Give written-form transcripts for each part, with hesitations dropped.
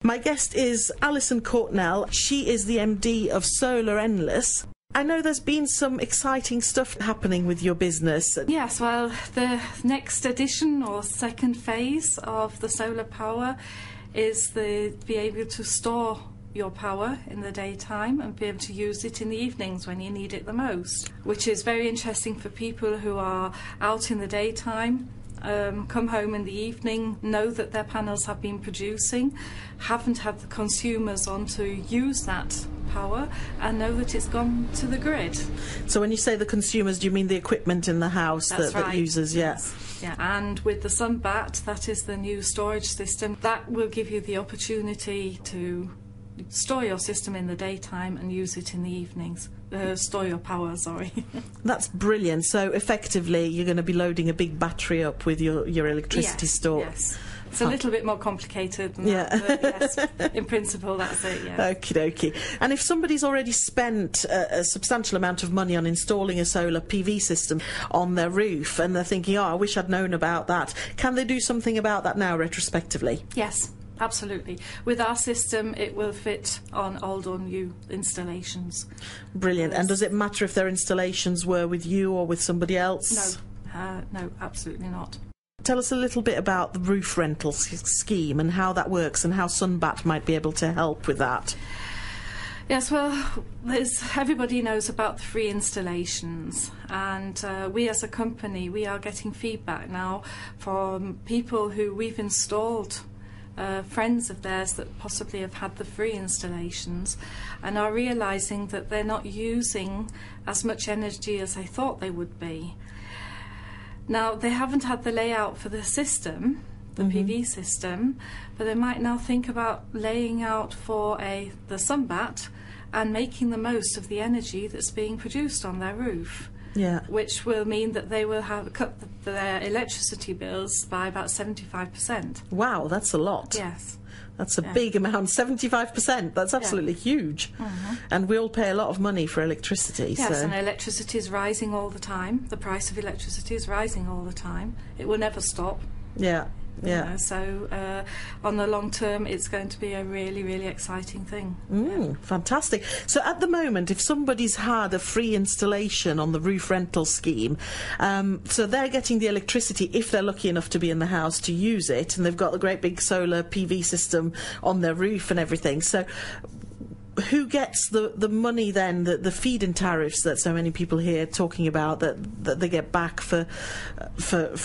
My guest is Alison Courtnell. She is the MD of Solar ENLES. I know there's been some exciting stuff happening with your business. Yes, well, the next edition or second phase of the solar power is to be able to store your power in the daytime and be able to use it in the evenings when you need it the most, which is very interesting for people who are out in the daytime, come home in the evening, know that their panels have been producing, haven't had the consumers on to use that power, and know that it's gone to the grid. So when you say the consumers, do you mean the equipment in the house that uses? Yeah. Yes. Yeah. And with the SunBat, that is the new storage system, that will give you the opportunity to store your system in the daytime and use it in the evenings. Store your power, sorry. That's brilliant. So effectively you're going to be loading a big battery up with your electricity stored. Yes. It's a little bit more complicated than that, but yes, in principle that's it, yeah. Okie dokie. And if somebody's already spent a substantial amount of money on installing a solar PV system on their roof and they're thinking, oh, I wish I'd known about that, can they do something about that now retrospectively? Yes. Absolutely. With our system, it will fit on old or new installations. Brilliant. And does it matter if their installations were with you or with somebody else? No, absolutely not. Tell us a little bit about the roof rental scheme and how that works and how SunBat might be able to help with that. Yes, well, everybody knows about the free installations, and we as a company, we are getting feedback now from people who we've installed, friends of theirs that possibly have had the free installations and are realising that they're not using as much energy as they thought they would be. Now, they haven't had the layout for the system, the PV system, but they might now think about laying out for the SunBat and making the most of the energy that's being produced on their roof. Yeah. Which will mean that they will have cut their electricity bills by about 75%. Wow, that's a lot. Yes. That's a big amount, 75%. That's absolutely huge. And we all pay a lot of money for electricity. Yes, so. And electricity is rising all the time. The price of electricity is rising all the time. It will never stop. Yeah. Yeah. You know, so on the long term, it's going to be a really, really exciting thing. Fantastic. So at the moment, if somebody's had a free installation on the roof rental scheme, so they're getting the electricity if they're lucky enough to be in the house to use it, and they've got a great big solar PV system on their roof and everything. So who gets the money then, the feed-in tariffs that so many people hear talking about that they get back for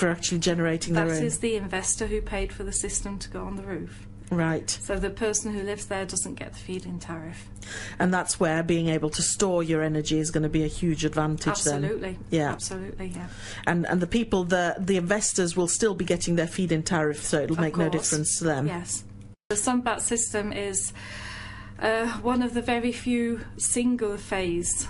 actually generating their own? That is the investor who paid for the system to go on the roof. Right. So the person who lives there doesn't get the feed-in tariff. And that's where being able to store your energy is going to be a huge advantage. Absolutely. Then. Yeah. Absolutely, yeah. And the people, the investors will still be getting their feed-in tariff, so it'll make no difference to them. Yes. The SunBat system is one of the very few single-phase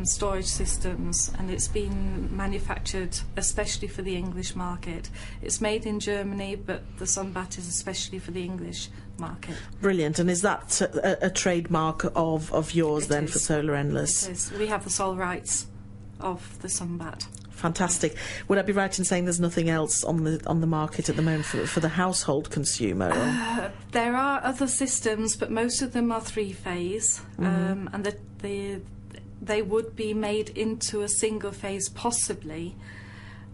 storage systems, and it's been manufactured especially for the English market. It's made in Germany, but the SunBat is especially for the English market. Brilliant. And is that a trademark of yours then for Solar ENLES? It is. We have the sole rights of the SunBat. Fantastic. Would I be right in saying there's nothing else on the market at the moment for the household consumer? There are other systems, but most of them are three-phase, and they would be made into a single-phase possibly,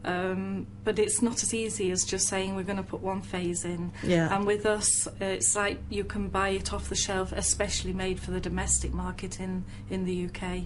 but it's not as easy as just saying we're going to put one phase in. Yeah. And with us, it's like you can buy it off the shelf, especially made for the domestic market in the UK.